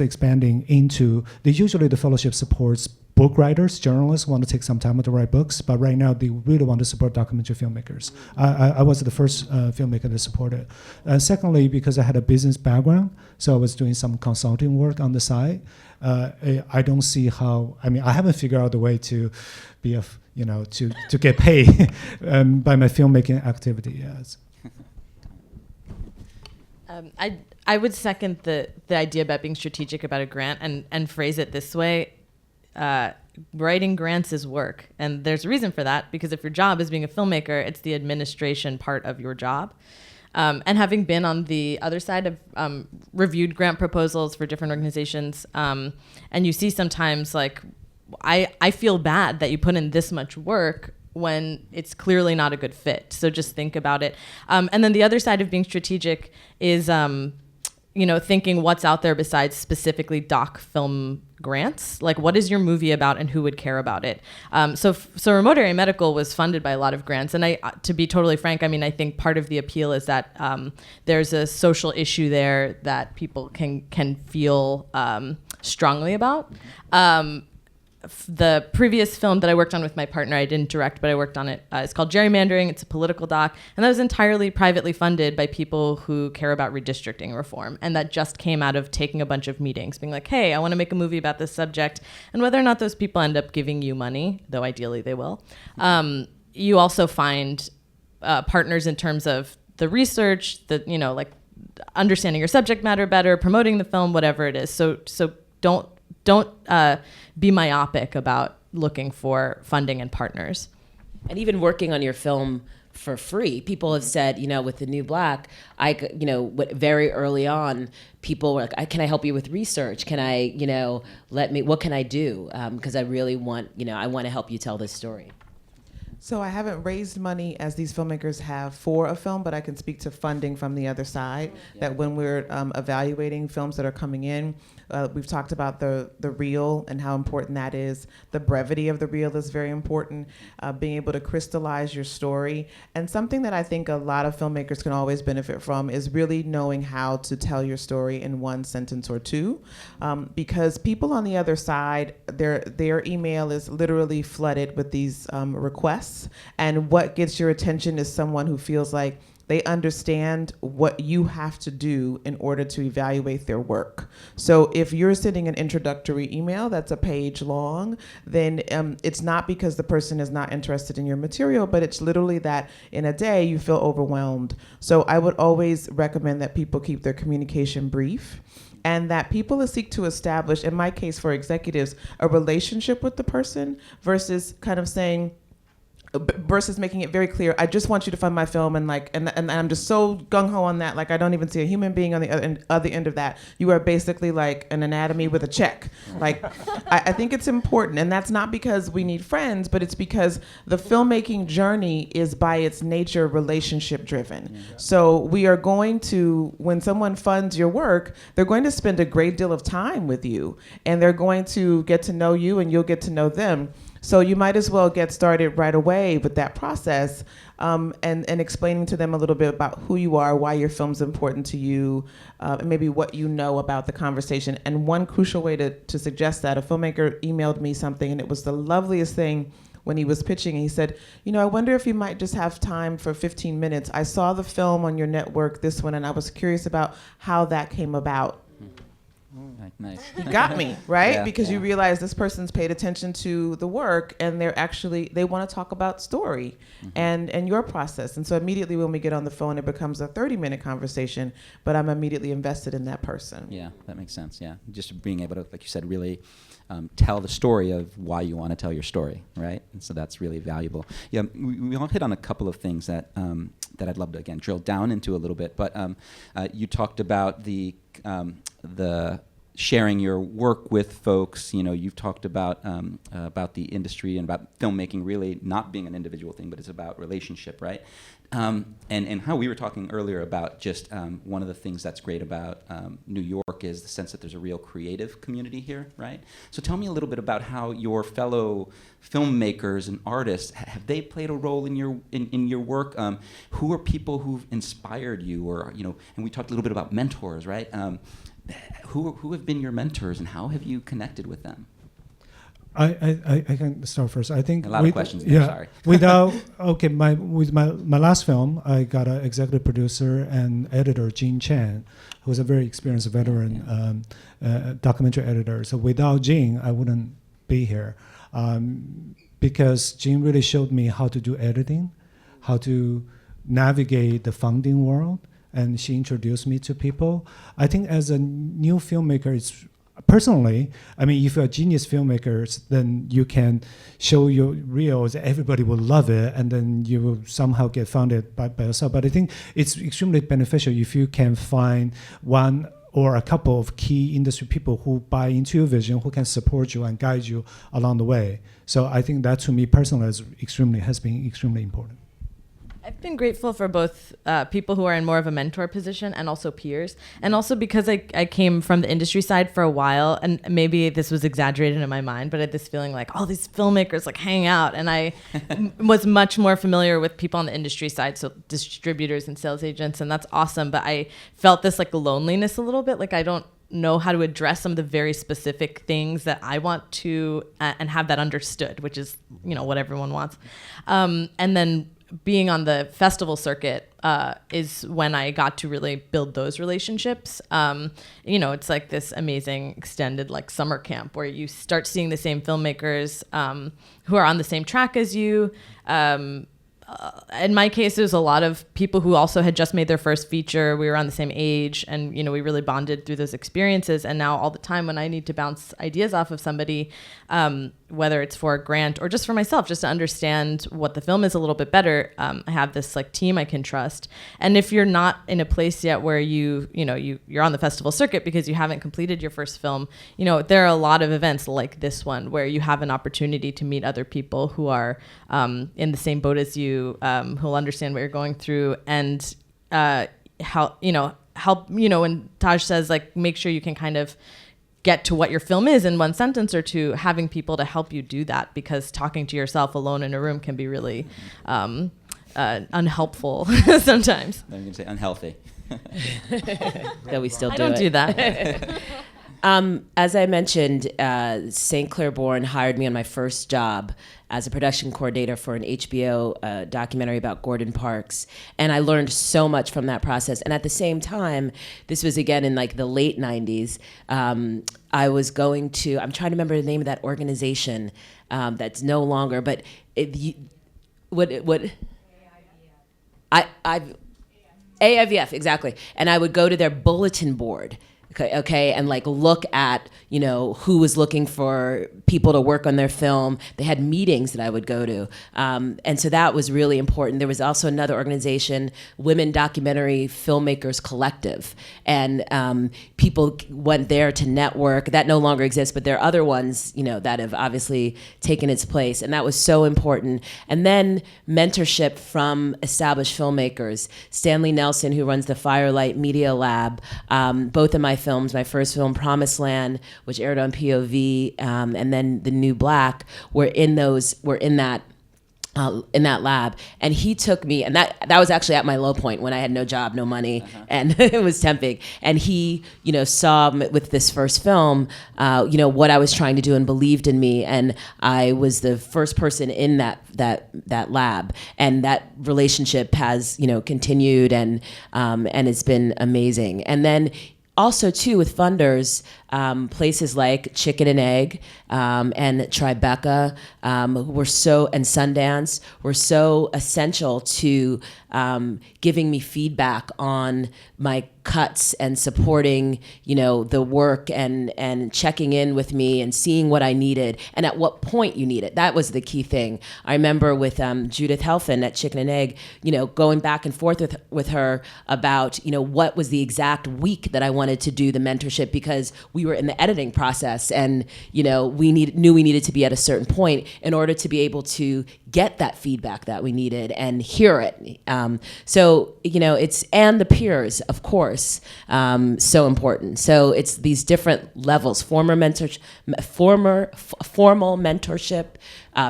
expanding into. Usually, the fellowship supports book writers, journalists want to take some time to write books, but right now they really want to support documentary filmmakers. I was the first filmmaker to support it. Secondly, because I had a business background, so I was doing some consulting work on the side. I don't see how. I haven't figured out the way to be to get paid by my filmmaking activity. Yes. I would second the idea about being strategic about a grant and phrase it this way. Writing grants is work, and there's a reason for that, because if your job is being a filmmaker, it's the administration part of your job. And having been on the other side of reviewed grant proposals for different organizations, and you see sometimes like, I feel bad that you put in this much work when it's clearly not a good fit. So just think about it. And then the other side of being strategic is, thinking what's out there besides specifically doc film grants. Like, what is your movie about and who would care about it? So Remote Area Medical was funded by a lot of grants. And to be totally frank, I think part of the appeal is that there's a social issue there that people can feel strongly about. The previous film that I worked on with my partner, I didn't direct, but I worked on it. It's called Gerrymandering. It's a political doc. And that was entirely privately funded by people who care about redistricting reform. And that just came out of taking a bunch of meetings, being like, hey, I want to make a movie about this subject. And whether or not those people end up giving you money, though ideally they will, you also find partners in terms of the research, like understanding your subject matter better, promoting the film, whatever it is. So don't be myopic about looking for funding and partners. And even working on your film for free. People have said, with The New Black, very early on, people were like, can I help you with research? Can I, what can I do? Because I really want, I want to help you tell this story. So I haven't raised money as these filmmakers have for a film, but I can speak to funding from the other side. That when we're evaluating films that are coming in, we've talked about the reel and how important that is. The brevity of the reel is very important. Being able to crystallize your story. And something that I think a lot of filmmakers can always benefit from is really knowing how to tell your story in one sentence or two. Because people on the other side, their email is literally flooded with these requests. And what gets your attention is someone who feels like they understand what you have to do in order to evaluate their work. So if you're sending an introductory email that's a page long, then it's not because the person is not interested in your material, but it's literally that in a day you feel overwhelmed. So I would always recommend that people keep their communication brief, and that people seek to establish, in my case for executives, a relationship with the person versus kind of saying, versus making it very clear, I just want you to fund my film, and I'm just so gung-ho on that, like I don't even see a human being on the other end of that. You are basically like an anatomy with a check. Like, I think it's important, and that's not because we need friends, but it's because the filmmaking journey is by its nature relationship driven. So we are going to, when someone funds your work, they're going to spend a great deal of time with you, and they're going to get to know you, and you'll get to know them. So you might as well get started right away with that process, and explaining to them a little bit about who you are, why your film's important to you, and maybe what you know about the conversation. And one crucial way to suggest that, a filmmaker emailed me something, and it was the loveliest thing when he was pitching. He said, I wonder if you might just have time for 15 minutes. I saw the film on your network, this one, and I was curious about how that came about. Nice. He got me, right? Because you realize this person's paid attention to the work, and they want to talk about story and your process. And so immediately when we get on the phone, it becomes a 30-minute conversation, but I'm immediately invested in that person. Yeah, that makes sense, yeah. Just being able to, like you said, really tell the story of why you want to tell your story, right? And so that's really valuable. Yeah, we all hit on a couple of things that I'd love to, again, drill down into a little bit. But you talked about the sharing your work with folks. You've talked about the industry and about filmmaking really not being an individual thing, but it's about relationship, right? And how we were talking earlier about just one of the things that's great about New York is the sense that there's a real creative community here, right? So tell me a little bit about how your fellow filmmakers and artists, have they played a role in your work? Who are people who've inspired you, or and we talked a little bit about mentors, right? Who have been your mentors, and how have you connected with them? I can start first. I think a lot of questions there, sorry. With my last film, I got an executive producer and editor, Gene Chen, who's a very experienced veteran documentary editor. So without Gene, I wouldn't be here, because Gene really showed me how to do editing, how to navigate the funding world, and she introduced me to people. I think as a new filmmaker, personally, if you're a genius filmmaker, then you can show your reels, everybody will love it, and then you will somehow get funded by yourself. But I think it's extremely beneficial if you can find one or a couple of key industry people who buy into your vision, who can support you and guide you along the way. So I think that, to me personally, has been extremely important. I've been grateful for both people who are in more of a mentor position and also peers. And also because I came from the industry side for a while, and maybe this was exaggerated in my mind, but I had this feeling like all these filmmakers like hang out. And I was much more familiar with people on the industry side, so distributors and sales agents, and that's awesome. But I felt this like loneliness a little bit, like I don't know how to address some of the very specific things that I want to and have that understood, which is, what everyone wants. And then being on the festival circuit is when I got to really build those relationships. It's like this amazing extended like summer camp where you start seeing the same filmmakers who are on the same track as you. In my case, there's a lot of people who also had just made their first feature. We were on the same age, and we really bonded through those experiences. And now all the time when I need to bounce ideas off of somebody, whether it's for a grant or just for myself, just to understand what the film is a little bit better. I have this like team I can trust. And if you're not in a place yet where you're on the festival circuit because you haven't completed your first film, there are a lot of events like this one where you have an opportunity to meet other people who are in the same boat as you, who'll understand what you're going through, and help, when Taj says like, make sure you can kind of get to what your film is in one sentence or two, having people to help you do that, because talking to yourself alone in a room can be really unhelpful sometimes. I'm going to say unhealthy. That we still do I don't it. do that. As I mentioned, St. Clair Bourne hired me on my first job as a production coordinator for an HBO documentary about Gordon Parks. And I learned so much from that process. And at the same time, this was again in like the late 90s, I was going to, I'm trying to remember the name of that organization that's no longer, but AIVF, exactly. And I would go to their bulletin board, okay, and like look at, who was looking for people to work on their film. They had meetings that I would go to. And so that was really important. There was also another organization, Women Documentary Filmmakers Collective. And people went there to network. That no longer exists, but there are other ones, that have obviously taken its place. And that was so important. And then mentorship from established filmmakers. Stanley Nelson, who runs the Firelight Media Lab, both of my films, my first film, Promised Land, which aired on POV, and then The New Black, were in that lab. And he took me, and that was actually at my low point when I had no job, no money, and it was temping. And he, saw with this first film, what I was trying to do and believed in me. And I was the first person in that lab. And that relationship has, continued and it's been amazing. And then also, too, with funders, places like Chicken and Egg and Tribeca and Sundance were so essential to giving me feedback on my cuts and supporting, the work and checking in with me and seeing what I needed and at what point you need it. That was the key thing. I remember with Judith Helfand at Chicken and Egg, going back and forth with her about, what was the exact week that I wanted to do the mentorship, because we were in the editing process and, we knew we needed to be at a certain point in order to be able to get that feedback that we needed and hear it. So, it's, and the peers, of course, so important. So it's these different levels, formal mentorship,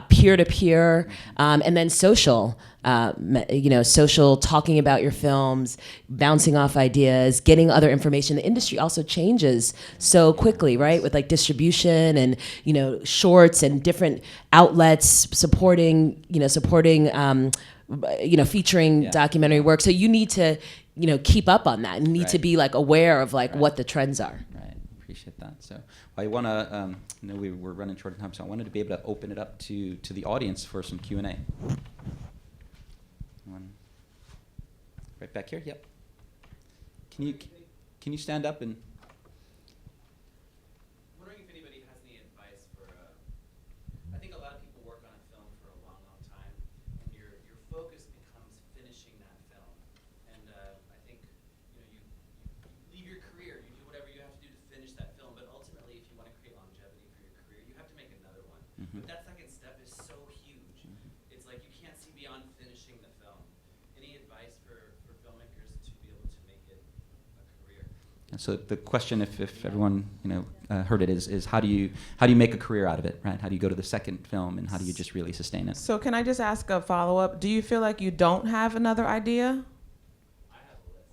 peer-to-peer, and then social, social, talking about your films, bouncing off ideas, getting other information. The industry also changes so quickly, right? With like distribution and, shorts and different outlets supporting, featuring documentary work. So you need to, keep up on that and need to be like aware of like what the trends are. Right, appreciate that. So I want to, we were running short of time, so I wanted to be able to open it up to the audience for some Q&A. Right back here, yep. Can you stand up and? Wondering if anybody has any advice for, I think a lot of people work on a film for a long, long time, and your focus becomes finishing that film. And I think, you leave your career, you do whatever you have to do to finish that film, but ultimately if you want to create longevity for your career, you have to make another one. But that second step is so huge. It's like you can't see beyond finishing the film. Any advice for filmmakers to be able to make it a career? And so the question, if everyone heard it, is how do you make a career out of it, right? How do you go to the second film, and how do you just really sustain it? So can I just ask a follow-up? Do you feel like you don't have another idea? I have a list.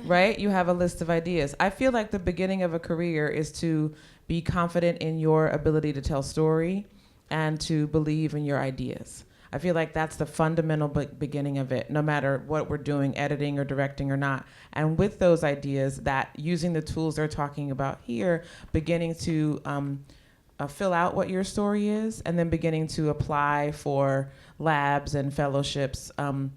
Right. You have a list of ideas. I feel like the beginning of a career is to be confident in your ability to tell story and to believe in your ideas. I feel like that's the fundamental beginning of it, no matter what we're doing, editing or directing or not. And with those ideas, that using the tools they're talking about here, beginning to fill out what your story is, and then beginning to apply for labs and fellowships. And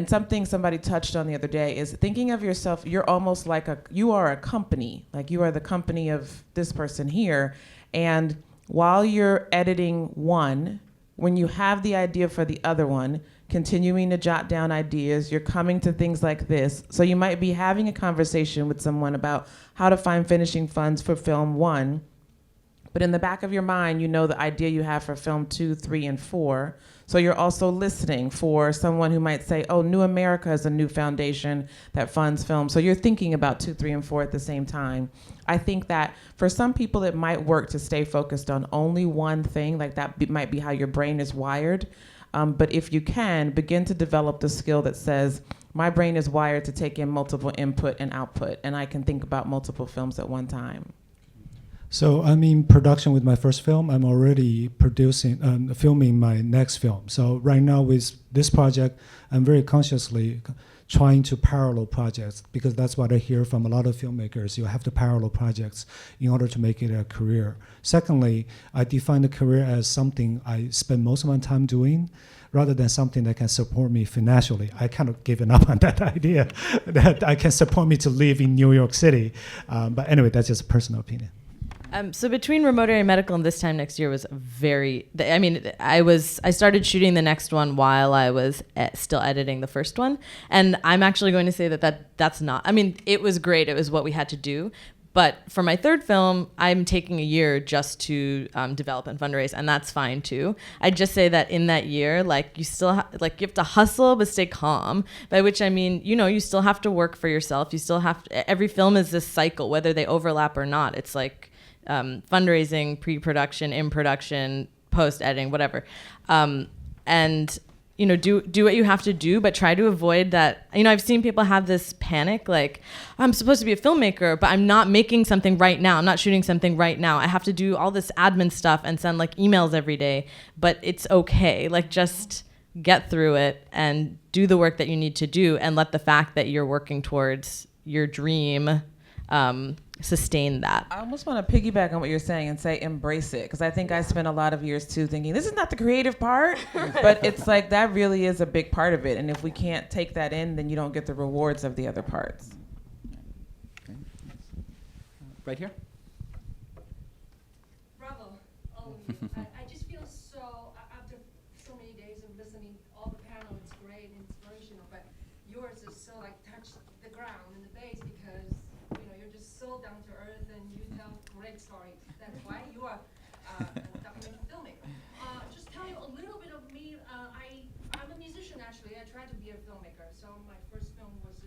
something somebody touched on the other day is thinking of yourself, you're almost like you are a company, like you are the company of this person here. And while you're editing one, when you have the idea for the other one, continuing to jot down ideas, you're coming to things like this. So you might be having a conversation with someone about how to find finishing funds for film 1, but in the back of your mind, you know the idea you have for film 2, 3, and 4. So you're also listening for someone who might say, oh, New America is a new foundation that funds film. So you're thinking about 2, 3, and 4 at the same time. I think that for some people, it might work to stay focused on only one thing, like that might be how your brain is wired. But if you can, begin to develop the skill that says, my brain is wired to take in multiple input and output, and I can think about multiple films at one time. So I'm in production with my first film. I'm already filming my next film. So right now with this project, I'm very consciously trying to parallel projects, because that's what I hear from a lot of filmmakers. You have to parallel projects in order to make it a career. Secondly, I define the career as something I spend most of my time doing, rather than something that can support me financially. I kind of given up on that idea that I can support me to live in New York City. But anyway, that's just a personal opinion. So between Remote Area Medical and this time next year was I started shooting the next one while I was still editing the first one. And I'm actually going to say that's not, it was great. It was what we had to do. But for my third film, I'm taking a year just to develop and fundraise, and that's fine too. I'd just say that in that year, you still you have to hustle but stay calm. By which I mean, you still have to work for yourself. You still have to, every film is this cycle, whether they overlap or not. It's like fundraising, pre-production, in production, post-editing, whatever. And do what you have to do, but try to avoid that. I've seen people have this panic, like, I'm supposed to be a filmmaker, but I'm not making something right now. I'm not shooting something right now. I have to do all this admin stuff and send emails every day, but it's okay. Just get through it and do the work that you need to do, and let the fact that you're working towards your dream sustain that. I almost want to piggyback on what you're saying and say embrace it, because I think I spent a lot of years too thinking this is not the creative part, but it's that really is a big part of it, and if we can't take that in, then you don't get the rewards of the other parts. Okay. Right here. Bravo. I just feel so, after so many days of listening, all the panel is great and inspirational, but yours is so touch the ground and the base, because you're just so down to earth and you tell great stories. That's why you are a documentary filmmaker. Just tell you a little bit of me. I'm a musician actually. I tried to be a filmmaker. So my first film was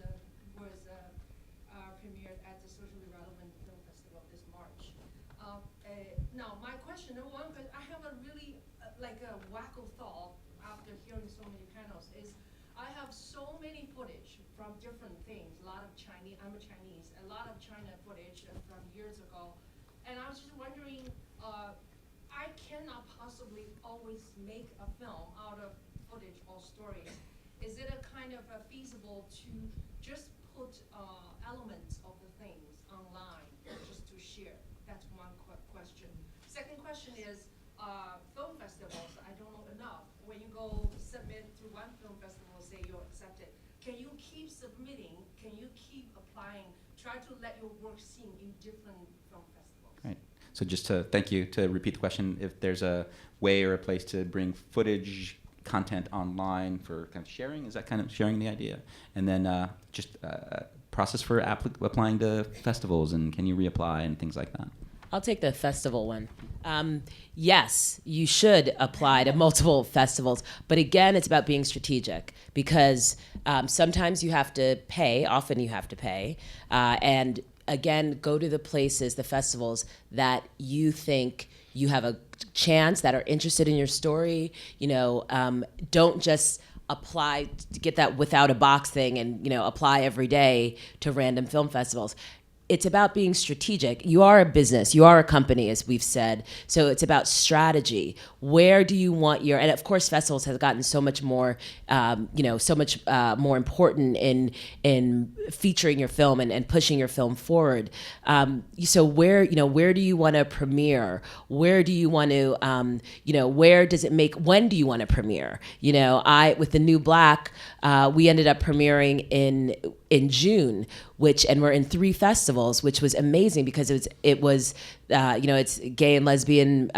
premiered at the Socially Relevant Film Festival this March. Now my question, number one, because I have a really a wacko thought after hearing so many panels, is I have so many footage from different things. A lot of Chinese. I'm a Chinese. A lot of China footage from years ago, and I was just wondering. I cannot possibly always make a film out of footage or stories. Is it a kind of feasible to just put elements of the things online just to share? That's one question. Second question is film festivals. I don't know enough. When you go submit to one film festival, say you're accepted, can you keep submitting? Can you keep applying? Try to let your work seen in different film festivals. Right. So just to thank you, to repeat the question, if there's a way or a place to bring footage, content online for kind of sharing, is that kind of sharing the idea? And then just process for applying to festivals, and can you reapply and things like that? I'll take the festival one. Yes, you should apply to multiple festivals, but again, it's about being strategic, because sometimes you have to pay, often you have to pay, and again, go to the places, the festivals that you think you have a chance, that are interested in your story. Don't just apply to get that without a box thing and apply every day to random film festivals. It's about being strategic. You are a business, you are a company, as we've said. So it's about strategy. Where do you want your, and of course festivals have gotten so much more, so much more important in featuring your film and pushing your film forward. So where do you want to premiere? Where do you want to, where does it make, when do you want to premiere? With The New Black, we ended up premiering in June, and we're in 3 festivals. festivals, which was amazing because it was it's Gay and Lesbian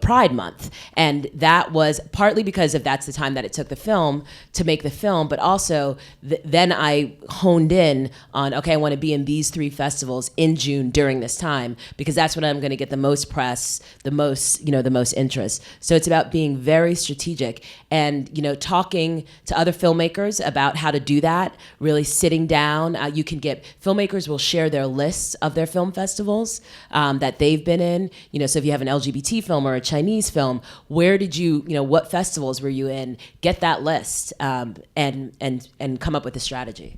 Pride Month, and that was partly because that's the time that it took the film to make the film, but also then I honed in on, okay, I want to be in these 3 festivals in June during this time because that's when I'm going to get the most press, the most interest. So it's about being very strategic and talking to other filmmakers about how to do that. Really sitting down. You can get filmmakers will share their lists of their film festivals that they've been in. So if you have an LGBT film or a Chinese film, where did what festivals were you in? Get that list and come up with a strategy.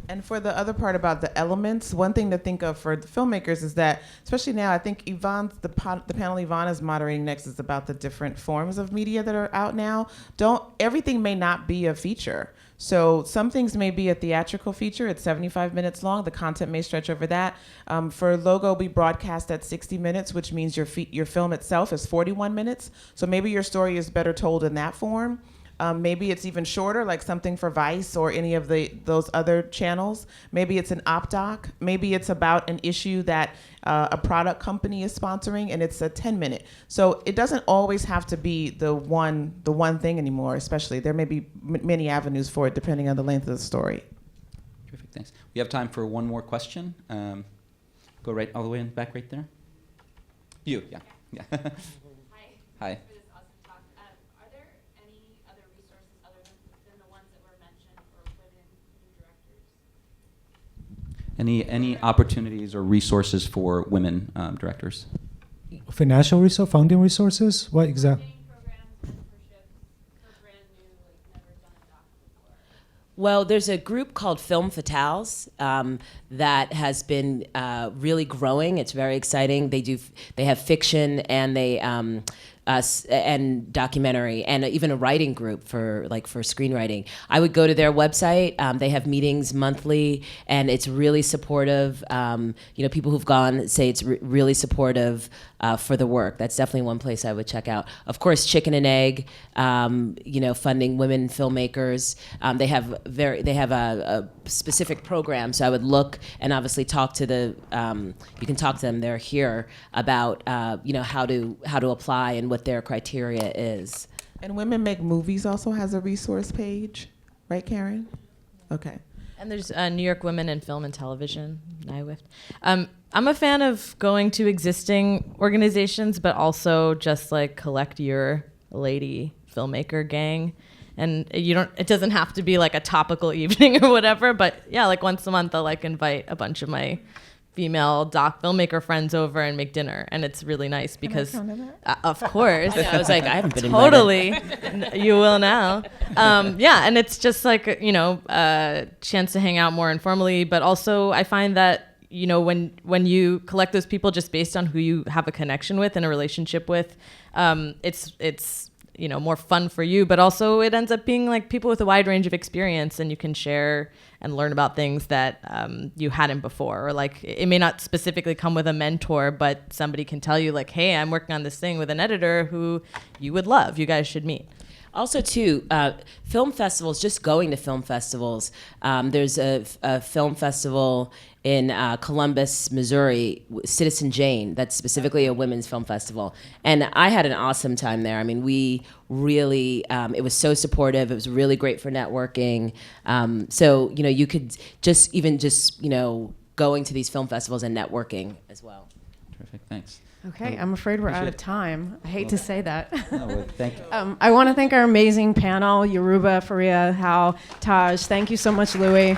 And for the other part about the elements, one thing to think of for the filmmakers is that, especially now, I think the panel Yvonne is moderating next is about the different forms of media that are out now. Everything may not be a feature. So some things may be a theatrical feature. It's 75 minutes long. The content may stretch over that. For logo, we broadcast at 60 minutes, which means your film itself is 41 minutes. So maybe your story is better told in that form. Maybe it's even shorter, like something for Vice or any of those other channels. Maybe it's an op-doc. Maybe it's about an issue that a product company is sponsoring, and it's a 10-minute. So it doesn't always have to be the one thing anymore. Especially there may be many avenues for it depending on the length of the story. Terrific, thanks. We have time for one more question. Go right all the way in back, right there. You, yeah. Hi. Any opportunities or resources for women directors? Financial resource, funding resources? What exactly? Well, there's a group called Film Fatales that has been really growing. It's very exciting. They have fiction and and documentary and even a writing group for screenwriting. I would go to their website. They have meetings monthly, and it's really supportive. People who've gone say it's really supportive for the work. That's definitely one place I would check out. Of course, Chicken and Egg, funding women filmmakers. They have a specific program, so I would look and obviously talk to you can talk to them. They're here about how to apply and what their criteria is. And Women Make Movies also has a resource page, right, Karen? Okay. And there's New York Women in Film and Television, NYWIFT. I'm a fan of going to existing organizations, but also just collect your lady filmmaker gang. And it doesn't have to be like a topical evening or whatever, but yeah, once a month I'll invite a bunch of my female doc filmmaker friends over and make dinner, and it's really nice because of course I was like, I haven't been totally you will now. And it's just a chance to hang out more informally, but also I find that when you collect those people just based on who you have a connection with and a relationship with, it's more fun for you, but also it ends up being people with a wide range of experience, and you can share and learn about things that you hadn't before. Or it may not specifically come with a mentor, but somebody can tell you hey, I'm working on this thing with an editor who you would love. You guys should meet. Also, too, film festivals, just going to film festivals. There's a film festival in Columbus, Missouri, Citizen Jane, that's specifically a women's film festival. And I had an awesome time there. I mean, we really, it was so supportive. It was really great for networking. So, you could just going to these film festivals and networking as well. Terrific, thanks. Okay, I'm afraid we're out of time. I hate to say that. No, well, thank you. I want to thank our amazing panel, Yoruba, Farihah, Hao, Taj. Thank you so much, Louis.